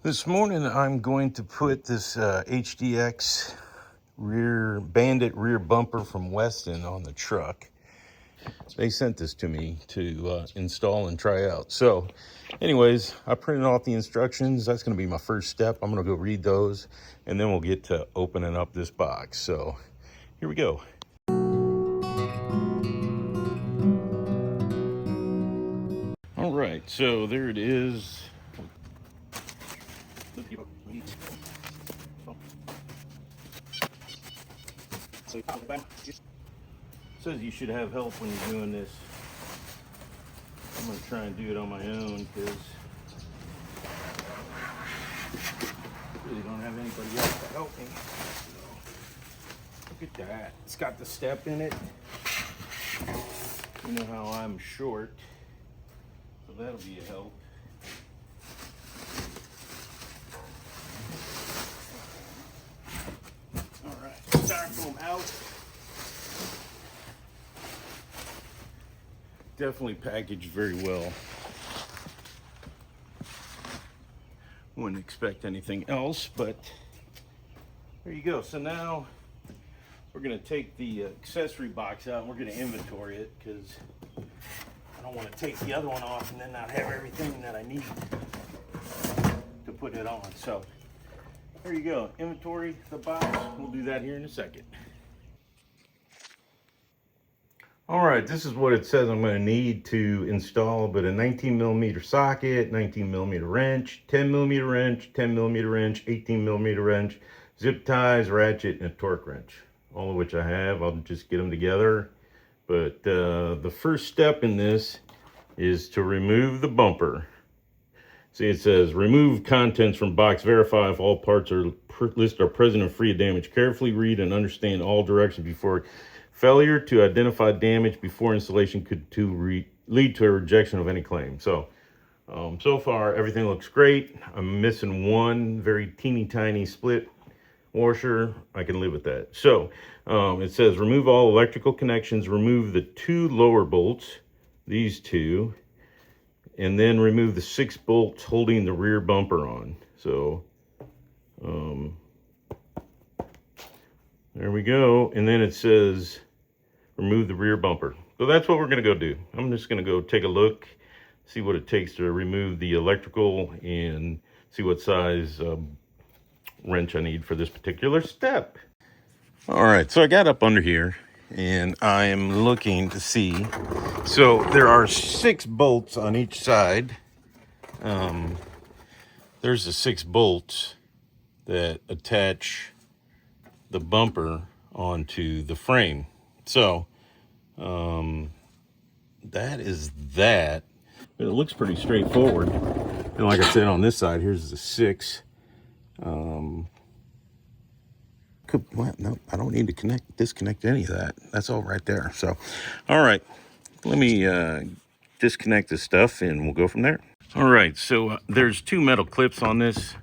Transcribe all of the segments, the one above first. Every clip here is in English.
This morning I'm going to put this HDX Bandit rear bumper from Westin on the truck. They sent this to me to install and try out. So anyways, I printed off the instructions. That's going to be my first step. I'm going to go read those and then we'll get to opening up this box. So here we go. All right, so there it is. Says you should have help when you're doing this. I'm gonna try and do it on my own because I really don't have anybody else to help me. So, look at that. It's got the step in it. You know how I'm short, so that'll be a help. All right, styrofoam out. Definitely packaged very well. Wouldn't expect anything else, but there you go. So now we're gonna take the accessory box out and we're gonna inventory it because I don't want to take the other one off and then not have everything that I need to put it on. So there you go, inventory the box. We'll do that here in a second. All right, this is what it says I'm going to need to install, but a 19mm socket, 19mm wrench, 10mm wrench, 10mm wrench, 18mm wrench, zip ties, ratchet, and a torque wrench. All of which I have. I'll just get them together. But the first step in this is to remove the bumper. See, it says remove contents from box, verify if all parts are listed are present and free of damage. Carefully read and understand all directions before failure to identify damage before installation could lead to a rejection of any claim. So, so far everything looks great. I'm missing one very teeny tiny split washer. I can live with that. So, it says remove all electrical connections, remove the 2 lower bolts, these 2, and then remove the 6 bolts holding the rear bumper on. So, there we go. And then it says remove the rear bumper. So that's what we're going to go do. I'm just going to go take a look, see what it takes to remove the electrical and see what size wrench I need for this particular step. All right, so I got up under here and I am looking to see. So there are 6 bolts on each side. There's the 6 bolts that attach the bumper onto the frame. So that is that. But it looks pretty straightforward. And like I said, on this side, here's the 6. Well, no, I don't need to disconnect any of that. That's all right there. So, all right, let me disconnect this stuff and we'll go from there. All right, so there's 2 metal clips on this,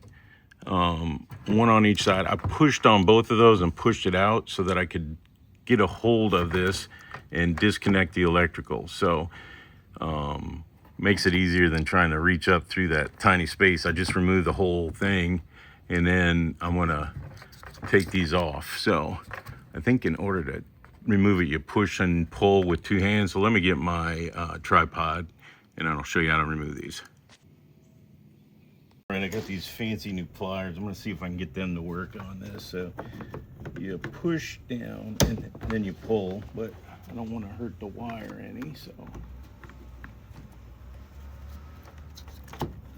one on each side. I pushed on both of those and pushed it out so that I could get a hold of this and disconnect the electrical. So makes it easier than trying to reach up through that tiny space. I just removed the whole thing and then I'm gonna take these off. So I think in order to remove it, you push and pull with 2 hands. So let me get my tripod and I'll show you how to remove these. All right, I got these fancy new pliers. I'm gonna see if I can get them to work on this. So you push down and then you pull, but I don't want to hurt the wire any, so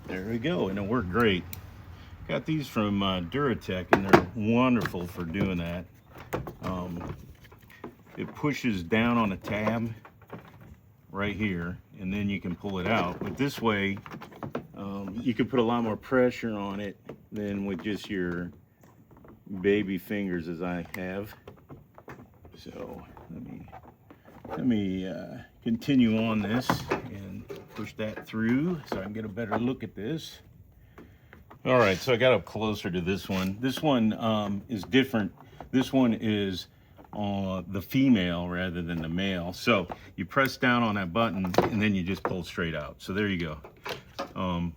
there we go, and it worked great. Got these from Duratech, and they're wonderful for doing that. It pushes down on a tab right here, and then you can pull it out. But this way, you can put a lot more pressure on it than with just your baby fingers as I have. So let me continue on this and push that through so I can get a better look at this. All right, so I got up closer to this one. This one is different. This one is the female rather than the male. So you press down on that button and then you just pull straight out. So there you go.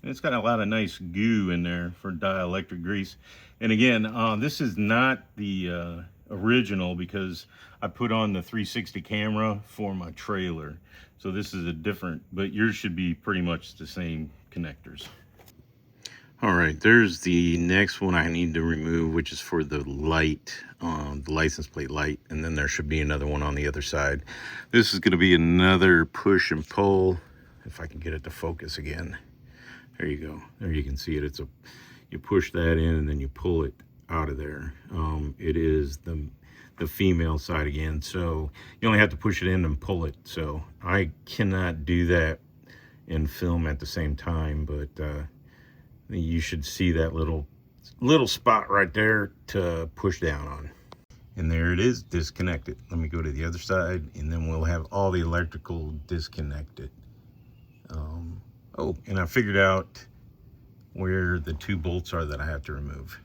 And it's got a lot of nice goo in there for dielectric grease. And again, this is not the original because I put on the 360 camera for my trailer. So this is a different, but yours should be pretty much the same connectors. All right, there's the next one I need to remove, which is for the light, the license plate light, and then there should be another one on the other side. This is going to be another push and pull, if I can get it to focus again. There you go. There you can see it. It's a, you push that in and then you pull it out of there. It is the female side again, so you only have to push it in and pull it. So I cannot do that and film at the same time, but you should see that little spot right there to push down on. And there it is, disconnected. Let me go to the other side and then we'll have all the electrical disconnected. Oh, and I figured out where the 2 bolts are that I have to remove.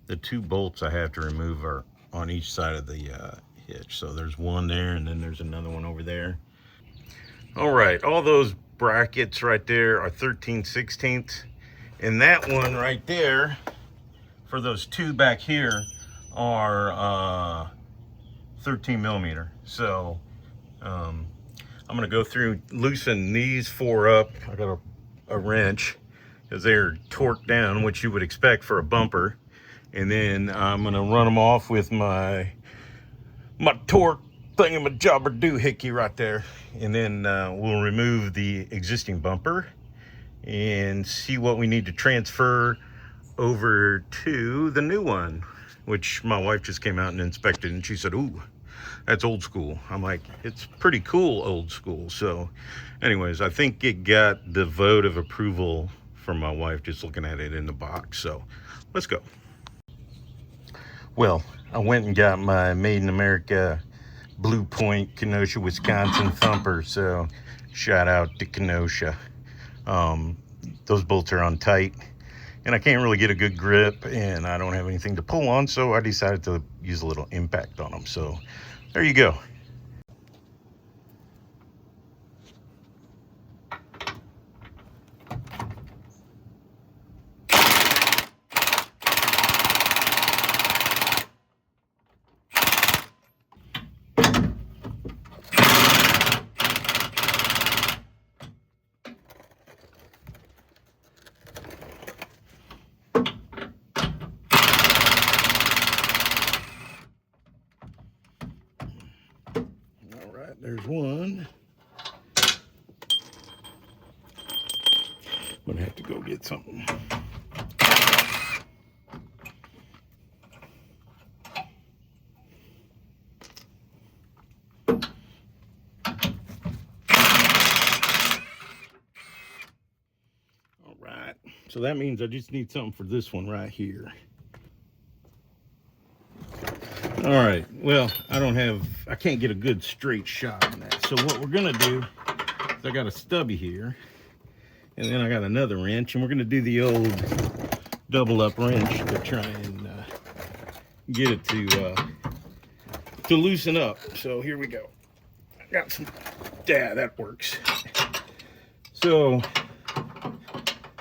The 2 bolts I have to remove are on each side of the hitch. So there's one there and then there's another one over there. All right, all those brackets right there are 13/16, and that one right there for those 2 back here are 13 millimeter. So I'm gonna go through, loosen these 4 up. I got a wrench because they're torqued down, which you would expect for a bumper, and then I'm gonna run them off with my torque thingamajobber doohickey right there, and then we'll remove the existing bumper and see what we need to transfer over to the new one, which my wife just came out and inspected, and she said, ooh, that's old school. I'm like, it's pretty cool old school. So anyways, I think it got the vote of approval from my wife just looking at it in the box. So let's go. Well, I went and got my Made in America Blue Point Kenosha, Wisconsin thumper. So shout out to Kenosha. Those bolts are on tight and I can't really get a good grip and I don't have anything to pull on. So I decided to use a little impact on them. So there you go. There's one. I'm gonna have to go get something. All right, so that means I just need something for this one right here. All right, well, I can't get a good straight shot on that. So what we're gonna do is I got a stubby here, and then I got another wrench, and we're gonna do the old double up wrench to try and get it to loosen up. So here we go. I got some, yeah, that works. So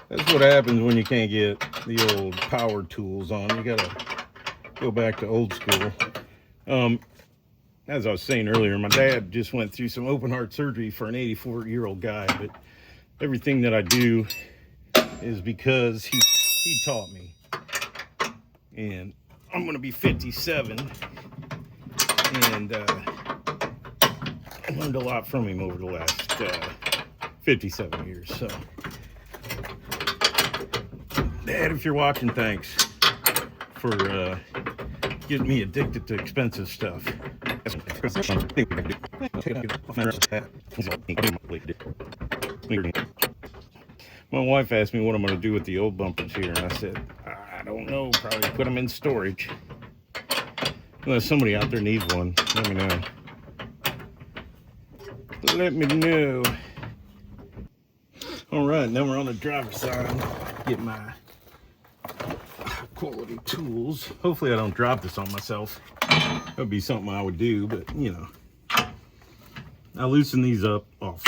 that's what happens when you can't get the old power tools on. You gotta go back to old school. As I was saying earlier, my dad just went through some open heart surgery for an 84-year-old guy, but everything that I do is because he taught me. And I'm gonna be 57, and I learned a lot from him over the last 57 years. So Dad, if you're watching, thanks for getting me addicted to expensive stuff. My wife asked me what I'm going to do with the old bumpers here, and I said, I don't know, probably put them in storage. Unless somebody out there needs one, let me know. Let me know. All right, now we're on the driver's side. Get my quality tools. Hopefully I don't drop this on myself. That would be something I would do, but you know. I loosen these up off.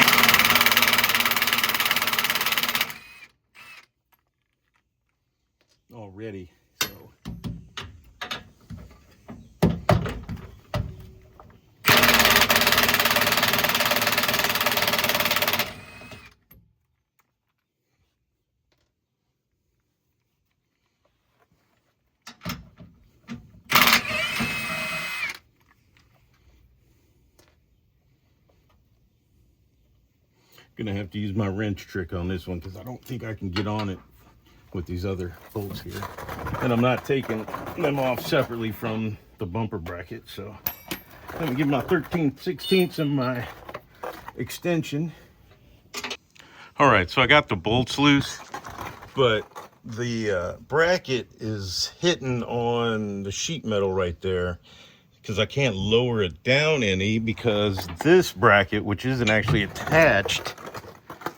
already. So gonna have to use my wrench trick on this one because I don't think I can get on it with these other bolts here. And I'm not taking them off separately from the bumper bracket. So let me give my 13/16 and my extension. All right, so I got the bolts loose, but the bracket is hitting on the sheet metal right there because I can't lower it down any because this bracket, which isn't actually attached,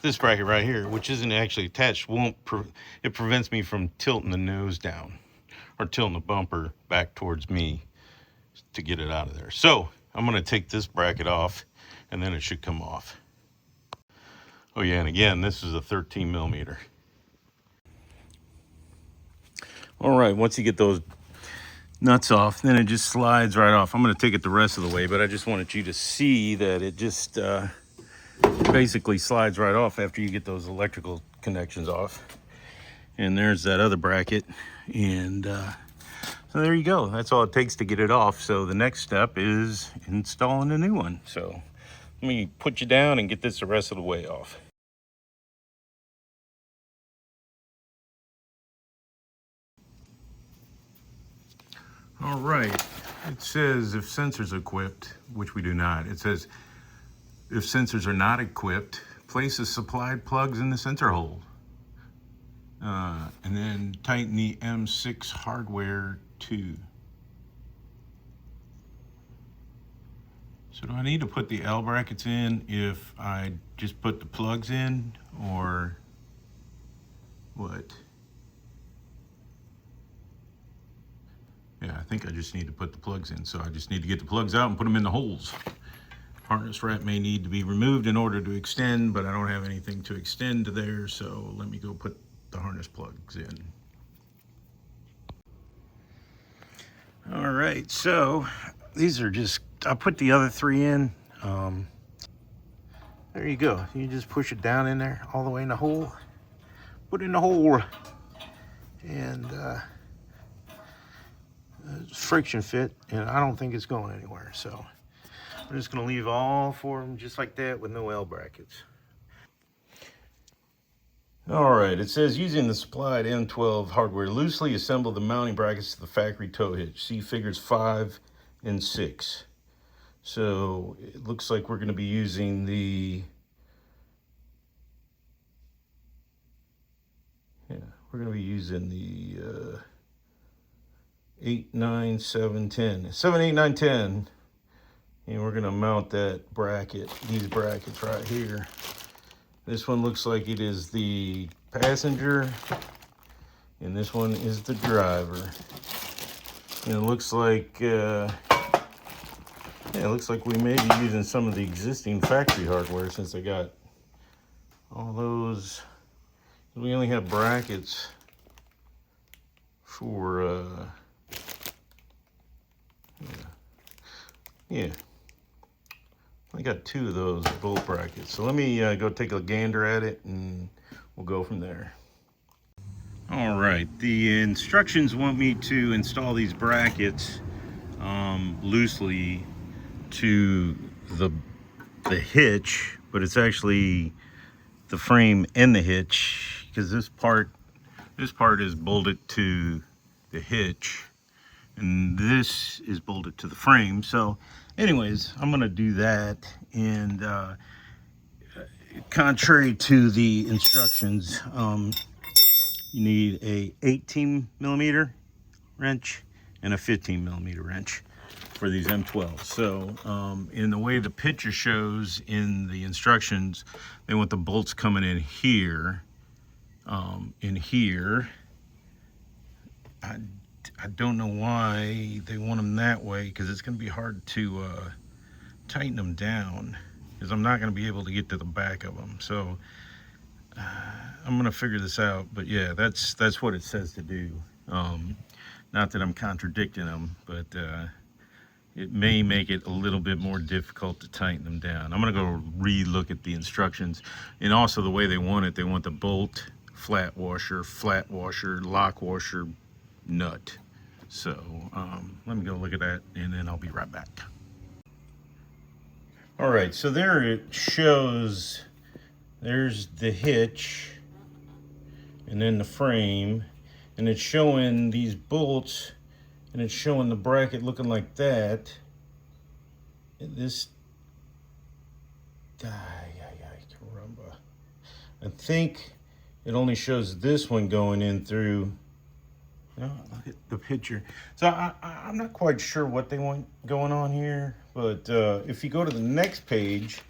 this bracket right here, which isn't actually attached, it prevents me from tilting the nose down or tilting the bumper back towards me to get it out of there. So I'm going to take this bracket off and then it should come off. Oh yeah, and again, this is a 13 millimeter. All right, once you get those nuts off, then it just slides right off. I'm going to take it the rest of the way, but I just wanted you to see that it just basically slides right off after you get those electrical connections off. And there's that other bracket, and so there you go. That's all it takes to get it off. So the next step is installing a new one. So let me put you down and get this the rest of the way off. All right, it says if sensors are equipped, which we do not. It says if sensors are not equipped, place the supplied plugs in the sensor hole. And then tighten the M6 hardware too. So do I need to put the L brackets in if I just put the plugs in, or what? Yeah, I think I just need to put the plugs in. So I just need to get the plugs out and put them in the holes. Harness wrap may need to be removed in order to extend, but I don't have anything to extend to there, so let me go put the harness plugs in. All right, so these are just, I put the other three in. There you go. You just push it down in there, all the way in the hole. Put it in the hole. And it's friction fit, and I don't think it's going anywhere. So I'm just gonna leave all four of them just like that with no L brackets. All right, it says using the supplied M12 hardware, loosely assemble the mounting brackets to the factory tow hitch. See figures 5 and 6. So it looks like we're going to be using we're going to be using the 8, 9, 7, 10. 7, 8, 9, 10. And we're going to mount that bracket, these brackets right here. This one looks like it is the passenger, and this one is the driver. And it looks like, it looks like we may be using some of the existing factory hardware since I got all those. We only have brackets for, yeah. I got 2 of those bolt brackets. So let me go take a gander at it and we'll go from there. All right, the instructions want me to install these brackets loosely to the hitch, but it's actually the frame and the hitch, because this part is bolted to the hitch and this is bolted to the frame. So anyways, I'm gonna do that, and contrary to the instructions, you need a 18 millimeter wrench and a 15 millimeter wrench for these M12s. So in the way the picture shows in the instructions, they want the bolts coming in here. In here, I don't know why they want them that way, because it's going to be hard to tighten them down, because I'm not going to be able to get to the back of them. So I'm gonna figure this out, but yeah, that's what it says to do. Not that I'm contradicting them, but it may make it a little bit more difficult to tighten them down. I'm gonna go re-look at the instructions, and also the way they want it. They want the bolt, flat washer, lock washer, nut. So let me go look at that, and then I'll be right back. All right, so there it shows. There's the hitch, and then the frame, and it's showing these bolts, and it's showing the bracket looking like that. And this, caramba. I think it only shows this one going in through. No, look at the picture. So I'm not quite sure what they want going on here, but if you go to the next page,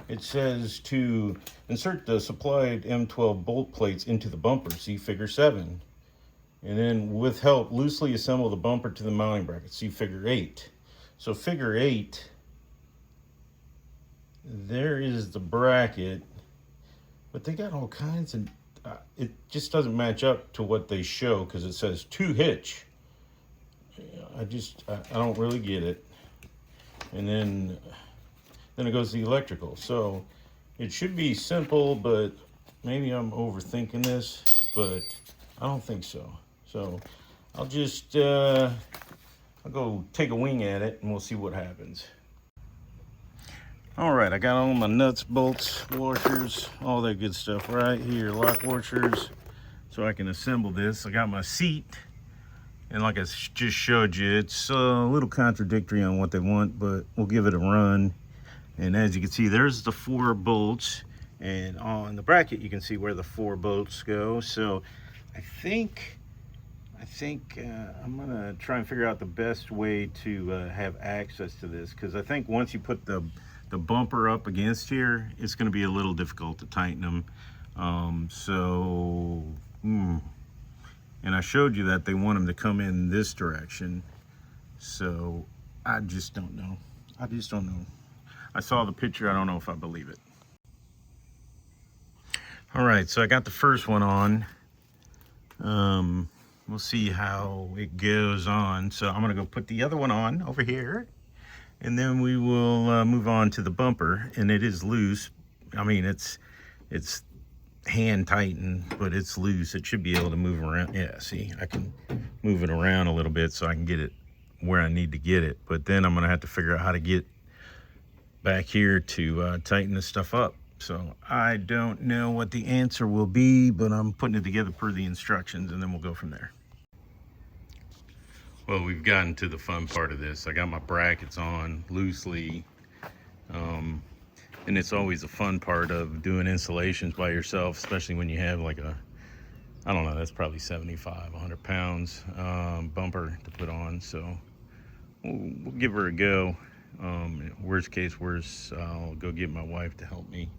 it says to insert the supplied M12 bolt plates into the bumper, see figure 7. And then with help, loosely assemble the bumper to the mounting bracket, see figure 8. So figure 8, there is the bracket, but they got all kinds of, it just doesn't match up to what they show because it says to hitch. I don't really get it. And then it goes to the electrical. So it should be simple, but maybe I'm overthinking this, but I don't think so. So I'll just, I'll go take a wing at it and we'll see what happens. All right, I got all my nuts, bolts, washers, all that good stuff right here, lock washers, so I can assemble this. I got my seat, and like I just showed you, it's a little contradictory on what they want, but we'll give it a run. And as you can see, there's the 4 bolts, and on the bracket you can see where the 4 bolts go. So I think I'm gonna try and figure out the best way to have access to this, because I think once you put the bumper up against here, it's going to be a little difficult to tighten them. And I showed you that they want them to come in this direction, so I just don't know. I saw the picture, I don't know if I believe it. All right, so I got the first one on. We'll see how it goes on. So I'm gonna go put the other one on over here, and then we will move on to the bumper. And it is loose. I mean, it's hand tightened, but it's loose. It should be able to move around. Yeah, see, I can move it around a little bit so I can get it where I need to get it. But then I'm gonna have to figure out how to get back here to tighten this stuff up. So I don't know what the answer will be, but I'm putting it together per the instructions, and then we'll go from there. Well, we've gotten to the fun part of this. I got my brackets on loosely, and it's always a fun part of doing installations by yourself, especially when you have like a, I don't know, that's probably 75, 100 pounds bumper to put on. So we'll give her a go. Worst case, I'll go get my wife to help me.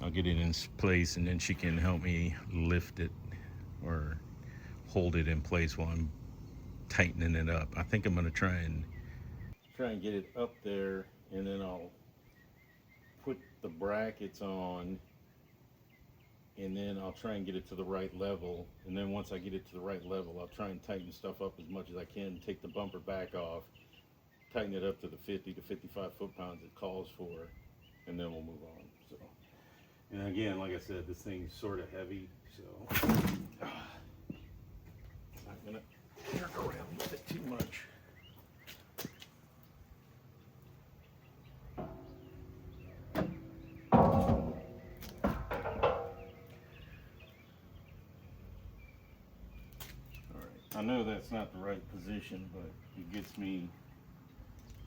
I'll get it in place, and then she can help me lift it or hold it in place while I'm tightening it up. I think I'm going to try and get it up there, and then I'll put the brackets on, and then I'll try and get it to the right level. And then once I get it to the right level, I'll try and tighten stuff up as much as I can, take the bumper back off, tighten it up to the 50 to 55 foot-pounds it calls for, and then we'll move on. So, and again, like I said, this thing's sort of heavy, so I'm not gonna jerk around with it too much. I know that's not the right position, but it gets me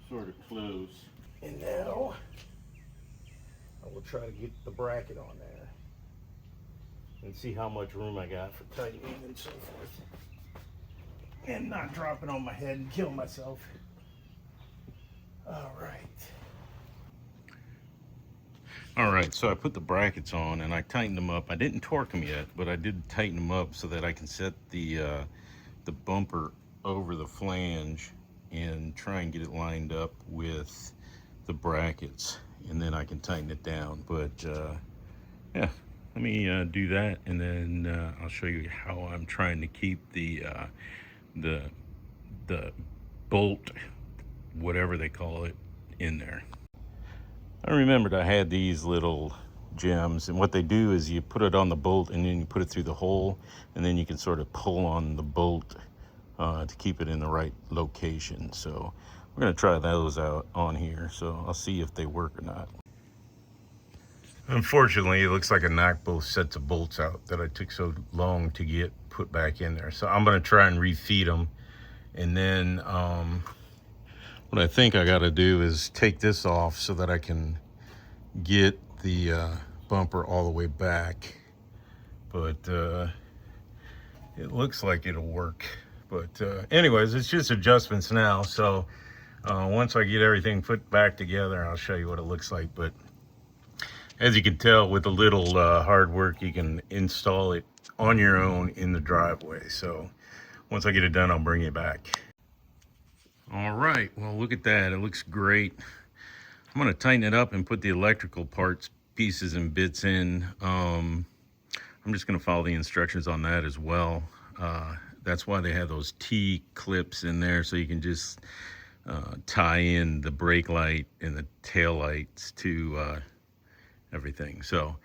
sort of close. And now I will try to get the bracket on there and see how much room I got for tightening and so forth, and not drop it on my head and kill myself. All right, so I put the brackets on and I tightened them up. I didn't torque them yet, but I did tighten them up so that I can set the bumper over the flange and try and get it lined up with the brackets, and then I can tighten it down. But yeah, let me do that, and then I'll show you how I'm trying to keep the the bolt, whatever they call it, in there. I remembered I had these little gems, and what they do is you put it on the bolt and then you put it through the hole, and then you can sort of pull on the bolt to keep it in the right location. So we're going to try those out on here, so I'll see if they work or not. Unfortunately, it looks like I knocked both sets of bolts out that I took so long to get put back in there. So I'm going to try and refeed them, and then what I think I got to do is take this off so that I can get the bumper all the way back. But it looks like it'll work. But anyways, it's just adjustments now. So once I get everything put back together, I'll show you what it looks like. But as you can tell, with a little hard work, you can install it on your own in the driveway. So once I get it done, I'll bring it back. All right, well, look at that. It looks great. I'm going to tighten it up and put the electrical parts, pieces, and bits in. I'm just going to follow the instructions on that as well. That's why they have those T clips in there, so you can just tie in the brake light and the tail lights to everything. So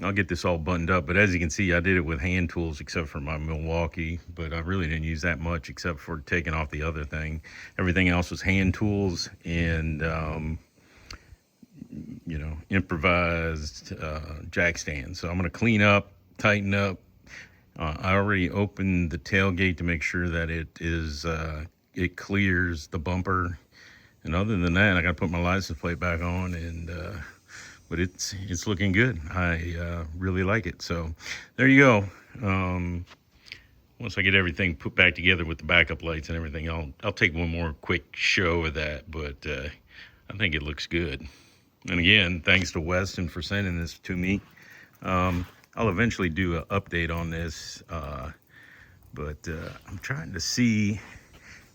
I'll get this all buttoned up, but as you can see, I did it with hand tools except for my Milwaukee, but I really didn't use that much except for taking off the other thing. Everything else was hand tools and you know, improvised jack stands. So I'm going to clean up, tighten up. I already opened the tailgate to make sure that it clears the bumper, and other than that, I got to put my license plate back on, and but it's looking good. I really like it. So there you go. Once I get everything put back together with the backup lights and everything, I'll take one more quick show of that. But I think it looks good. And again, thanks to Westin for sending this to me. I'll eventually do an update on this, but I'm trying to see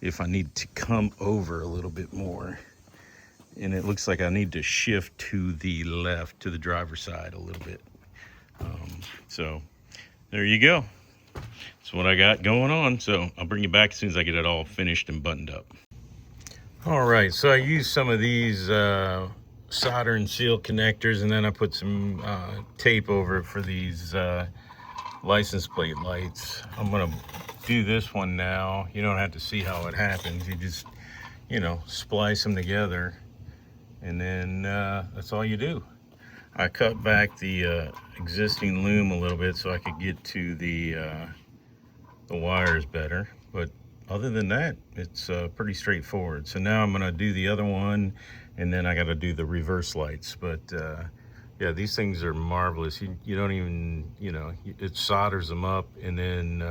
if I need to come over a little bit more. And it looks like I need to shift to the left, to the driver's side a little bit. So there you go. That's what I got going on. So I'll bring you back as soon as I get it all finished and buttoned up. All right, so I used some of these solder and seal connectors, and then I put some tape over it for these license plate lights. I'm gonna do this one now. You don't have to see how it happens. You just, you know, splice them together, and then that's all you do. I cut back the existing loom a little bit so I could get to the wires better, but other than that, it's pretty straightforward. So now I'm gonna do the other one, and then I gotta do the reverse lights. But yeah, these things are marvelous. You don't even, you know, it solders them up, and then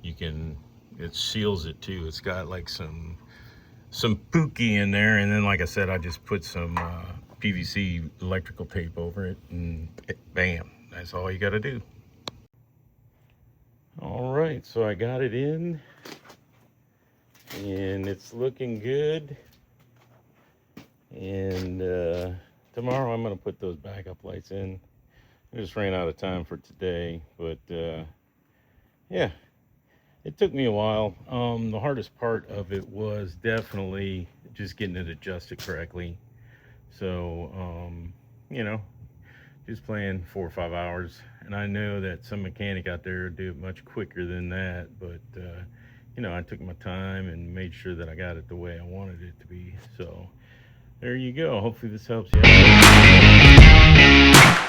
it seals it too. It's got like some pookie in there, and then like I said, I just put some PVC electrical tape over it, and bam, that's all you gotta do. All right, so I got it in, and it's looking good. And tomorrow I'm gonna put those backup lights in. I just ran out of time for today, but yeah, it took me a while. The hardest part of it was definitely just getting it adjusted correctly. So you know, just playing 4 or 5 hours, and I know that some mechanic out there would do it much quicker than that, but you know, I took my time and made sure that I got it the way I wanted it to be. So there you go. Hopefully this helps you out.